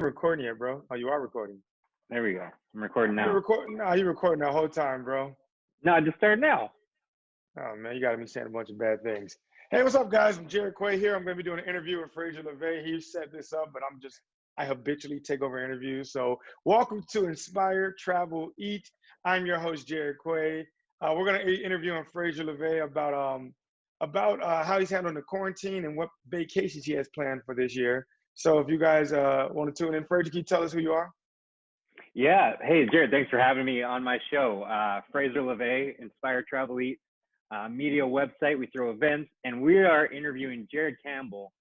recording yet, bro? Oh, you are recording. There we go. I'm recording You're now. recording. No, you're recording the whole time, bro. No, I just started now. Oh man, you got me saying a bunch of bad things. Hey, what's up, guys? I'm Jared Quay here. I'm going to be doing an interview with Fraser. He set this up, but I habitually take over interviews. So, welcome to Inspire, Travel, Eat. I'm your host, Jared Quay. We're going to be interviewing Fraser about how he's handling the quarantine and what vacations he has planned for this year. So, if you guys want to tune in, Fraser, can you tell us who you are? Yeah. Hey, Jared, thanks for having me on my show. Fraser LeVay, Inspire Travel Eat, media website. We throw events, and we are interviewing Jared Campbell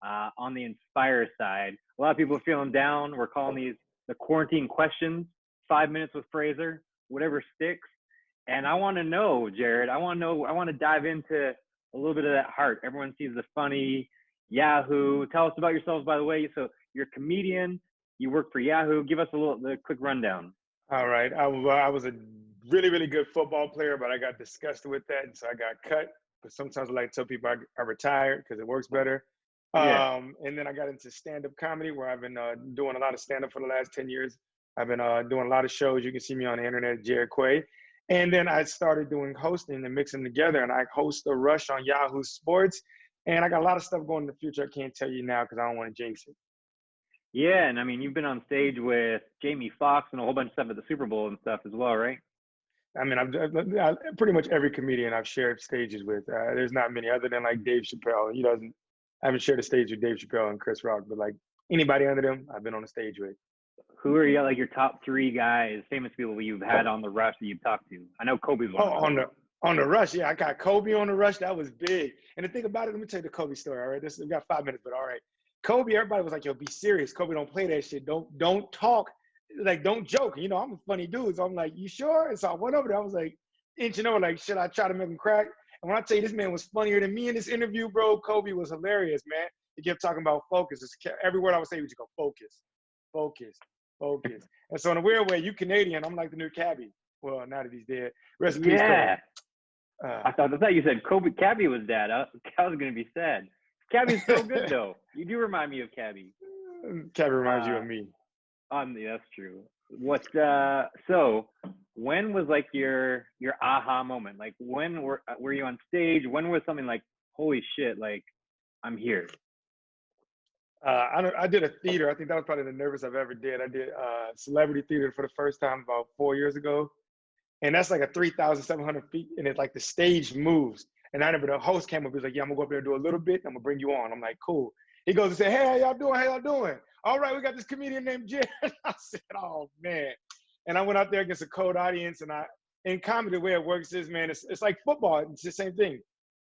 on the Inspire side. A lot of people are feeling down. We're calling these the quarantine questions, 5 minutes with Fraser, whatever sticks. And I want to know, Jared, I want to dive into a little bit of that heart. Everyone sees the funny Yahoo. Tell us about yourselves, by the way. So you're a comedian. You work for Yahoo. Give us the quick rundown. All right. I was a really, really good football player, but I got disgusted with that, and so I got cut. But sometimes I like to tell people I retired because it works better. Yeah. And then I got into stand-up comedy, where I've been doing a lot of stand-up for the last 10 years. I've been doing a lot of shows. You can see me on the internet, Jared Quay. And then I started doing hosting and mixing together, and I host a Rush on Yahoo Sports. And I got a lot of stuff going in the future. I can't tell you now because I don't want to jinx it. Yeah, and I mean, you've been on stage with Jamie Foxx and a whole bunch of stuff at the Super Bowl and stuff as well, right? I mean, I pretty much every comedian I've shared stages with. There's not many other than like Dave Chappelle. I haven't shared a stage with Dave Chappelle and Chris Rock, but like anybody under them, I've been on a stage with. Who are your top three guys, famous people you've had on the Rush that you've talked to? I know Kobe's one of them. On the Rush, yeah, I got Kobe on the Rush. That was big. And the thing about it, let me tell you the Kobe story. All right, we got 5 minutes, but all right. Kobe, everybody was like, "Yo, be serious. Kobe, don't play that shit. Don't talk. Like, don't joke." I'm a funny dude, so I'm like, "You sure?" And so I went over there. I was like, inching over, like, should I try to make him crack? And when I tell you, this man was funnier than me in this interview, bro. Kobe was hilarious, man. He kept talking about focus. Every word I would say, he would just go, focus, focus, focus. And so in a weird way, you Canadian, I'm like the new Cabby. Well, now that he's dead. Rest in peace, Kobe. I thought you said Kobe Cabby was dead. I was gonna be sad. Cabby's so good though. You do remind me of Cabby. Cabby reminds you of me. That's true. So when was like your aha moment? Like when were you on stage? When was something like, holy shit, like I'm here? I did a theater. I think that was probably the nervous I've ever did. I did celebrity theater for the first time about 4 years ago. And that's like a 3,700 feet, and it's like the stage moves. And I remember the host came up, he was like, "Yeah, I'm gonna go up there and do a little bit, and I'm gonna bring you on." I'm like, "Cool." He goes and said, "Hey, how y'all doing? How y'all doing?" "All right, we got this comedian named Jared." I said, "Oh man." And I went out there against a cold audience, and in comedy, the way it works is, man, it's like football. It's the same thing.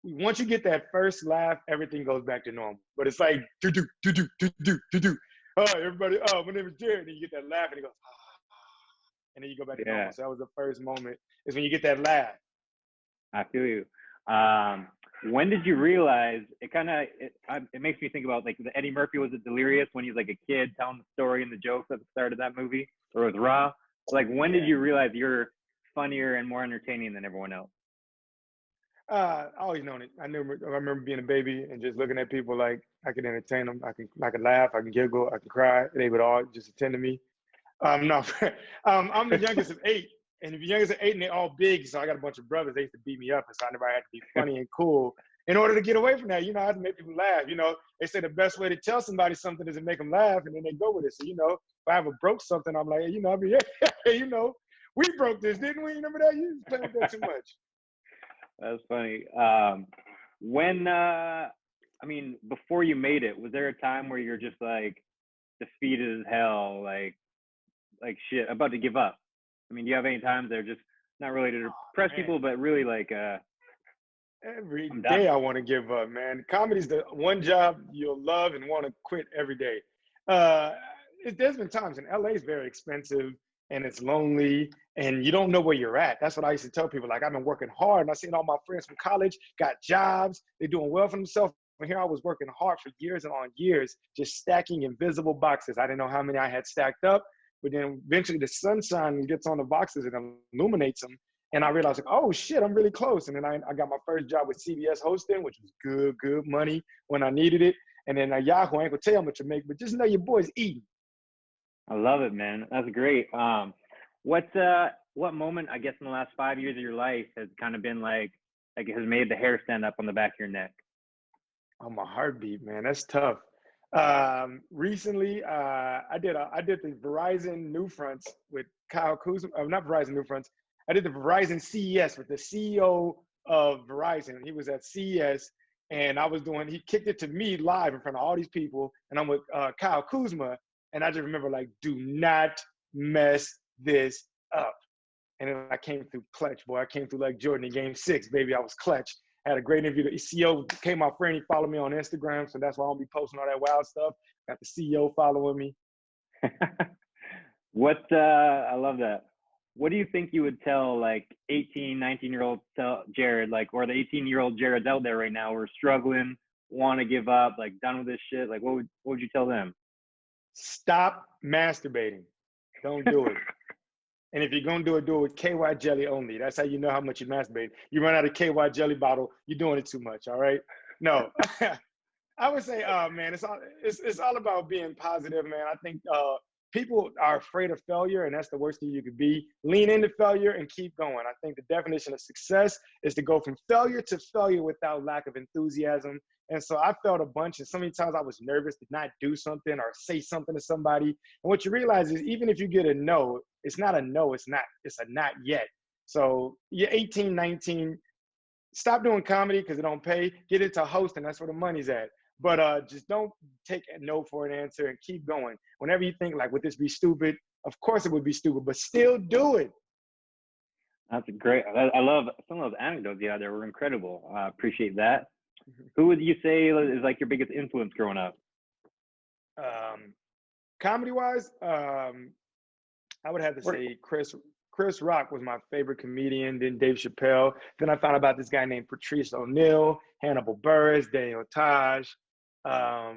Once you get that first laugh, everything goes back to normal. But it's like do do do do do do do do. "Oh, everybody, my name is Jared." And you get that laugh, and he goes, and then you go back to normal. So that was the first moment, is when you get that laugh. I feel you. When did you realize it makes me think about like the Eddie Murphy, was it Delirious, when he's like a kid telling the story and the jokes at the start of that movie, or with Raw? Like when did you realize you're funnier and more entertaining than everyone else? I always known it. I remember being a baby and just looking at people like I could entertain them. I can laugh, I can giggle, I can cry. They would all just attend to me. No, I'm the youngest of 8. And if you're youngest of 8 and they're all big, so I got a bunch of brothers, they used to beat me up. And so I never had to be funny and cool in order to get away from that. I had to make people laugh. They say the best way to tell somebody something is to make them laugh, and then they go with it. So, if I ever broke something, I'm like, I'll be, we broke this, didn't we? You remember that? You playing with that too much. That's funny. Before you made it, was there a time where you're just like defeated as hell, like shit, about to give up? I mean, do you have any times that are just not really to depress people, but really like every day I want to give up, man. Comedy's the one job you'll love and want to quit every day. There's been times, and LA is very expensive and it's lonely and you don't know where you're at. That's what I used to tell people. Like, I've been working hard, and I seen all my friends from college got jobs, they're doing well for themselves. But here I was working hard for years and on years, just stacking invisible boxes. I didn't know how many I had stacked up. But then eventually the sunshine gets on the boxes and illuminates them. And I realized, like, oh shit, I'm really close. And then I got my first job with CBS hosting, which was good money when I needed it. And then Yahoo, I ain't gonna tell you how much you make, but just know your boy's eating. I love it, man. That's great. What moment, I guess, in the last 5 years of your life has kind of been like it has made the hair stand up on the back of your neck? Oh, my heartbeat, man. That's tough. Recently, I did the Verizon New Fronts with Kyle Kuzma. Not Verizon New Fronts. I did the Verizon CES with the CEO of Verizon. He was at CES, and I was doing. He kicked it to me live in front of all these people, and I'm with Kyle Kuzma, and I just remember like, do not mess this up. And then I came through clutch, boy. I came through like Jordan in game 6, baby. I was clutch. Had a great interview. The CEO came my friend. He followed me on Instagram. So that's why I don't be posting all that wild stuff. Got the CEO following me. I love that. What do you think you would tell like 18, 19-year-old Jared, like, or the 18-year-old Jared's out there right now who are struggling, want to give up, like done with this shit? Like, what would you tell them? Stop masturbating. Don't do it. And if you're going to do it with KY jelly only. That's how you know how much you masturbate. You run out of KY jelly bottle, you're doing it too much, all right? No. I would say, man, it's all about being positive, man. I think people are afraid of failure, and that's the worst thing you could be. Lean into failure and keep going. I think the definition of success is to go from failure to failure without lack of enthusiasm. And so I felt a bunch, and so many times I was nervous to not do something or say something to somebody. And what you realize is even if you get a no, it's not a no, it's a not yet. So you're 18, 19, stop doing comedy because it don't pay. Get into hosting, that's where the money's at. But just don't take a no for an answer and keep going. Whenever you think like, would this be stupid? Of course it would be stupid, but still do it. That's great. I love some of those anecdotes you had there were incredible. I appreciate that. Who would you say is like your biggest influence growing up? Comedy wise, I would have to say Chris Rock was my favorite comedian, then Dave Chappelle. Then I found about this guy named Patrice O'Neal, Hannibal Buress, Daniel Taj. Yeah,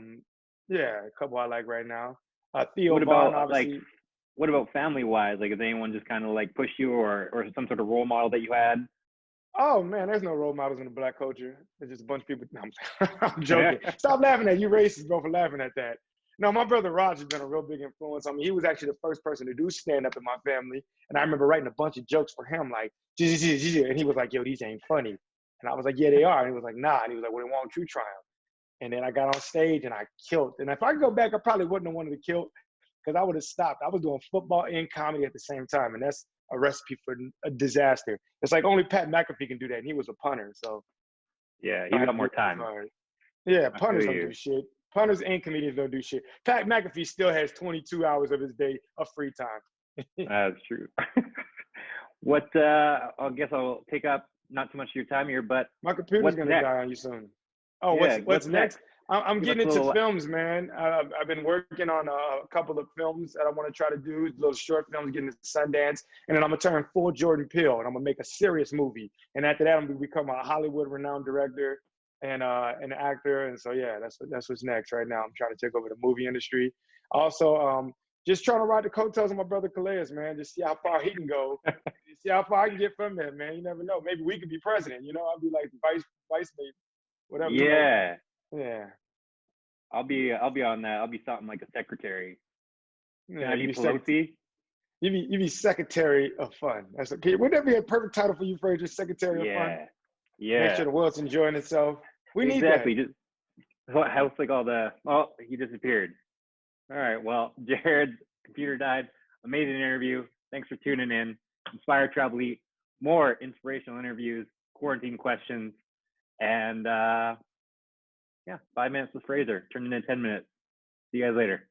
a couple I like right now. Theo What Vaughn, about obviously. what about family wise? Like, is anyone just kind of like push you or some sort of role model that you had? Oh man, there's no role models in the black culture. There's just a bunch of people. No, I'm Yeah. joking. Stop laughing at you, racist, bro, for laughing at that. No, my brother Raj has been a real big influence on me. He was actually the first person to do stand up in my family, and I remember writing a bunch of jokes for him, like, and he was like, "Yo, these ain't funny," and I was like, "Yeah, they are," and he was like, "Nah," and he was like, "Well, then why don't you try them?" And then I got on stage and I killed. And if I could go back, I probably wouldn't have wanted to kill because I would have stopped. I was doing football and comedy at the same time, and that's a recipe for a disaster. It's like only Pat McAfee can do that, and he was a punter, so Yeah, you got more time. Yeah, I feel punters don't you. do shit. Punters and comedians don't do shit. Pat McAfee still has 22 hours of his day of free time. That's true. I guess I'll take up not too much of your time here, but My computer's what's gonna next? die on you soon. Oh, Yeah, what's what's next? next? I'm Give us getting a into little. films, man. I've been working on a couple of films that I want to try to do, little short films, getting to Sundance, and then I'm gonna turn full Jordan Peele, and I'm gonna make a serious movie. And after that, I'm gonna become a Hollywood renowned director and an actor. And so yeah, that's what's next right now. I'm trying to take over the movie industry. Also, just trying to ride the coattails of my brother Calais, man. Just see how far he can go. See how far I can get from there, man. You never know. Maybe we could be president. You know, I'll be like vice mate, whatever. You know. Yeah, Yeah. I'll be on that. I'll be something like a secretary. Can Yeah, I be Pelosi? you be secretary of fun. That's okay. Wouldn't that be a perfect title for you, Fraser? Secretary of fun. Yeah, Make yeah, sure the world's enjoying itself. We need that. exactly. Just house like all the. Oh, he disappeared. All right. Well, Jared's computer died. Amazing interview. Thanks for tuning in. Inspire Travel Eat. More inspirational interviews, quarantine questions, and yeah, 5 minutes with Fraser. Turned into 10 minutes. See you guys later.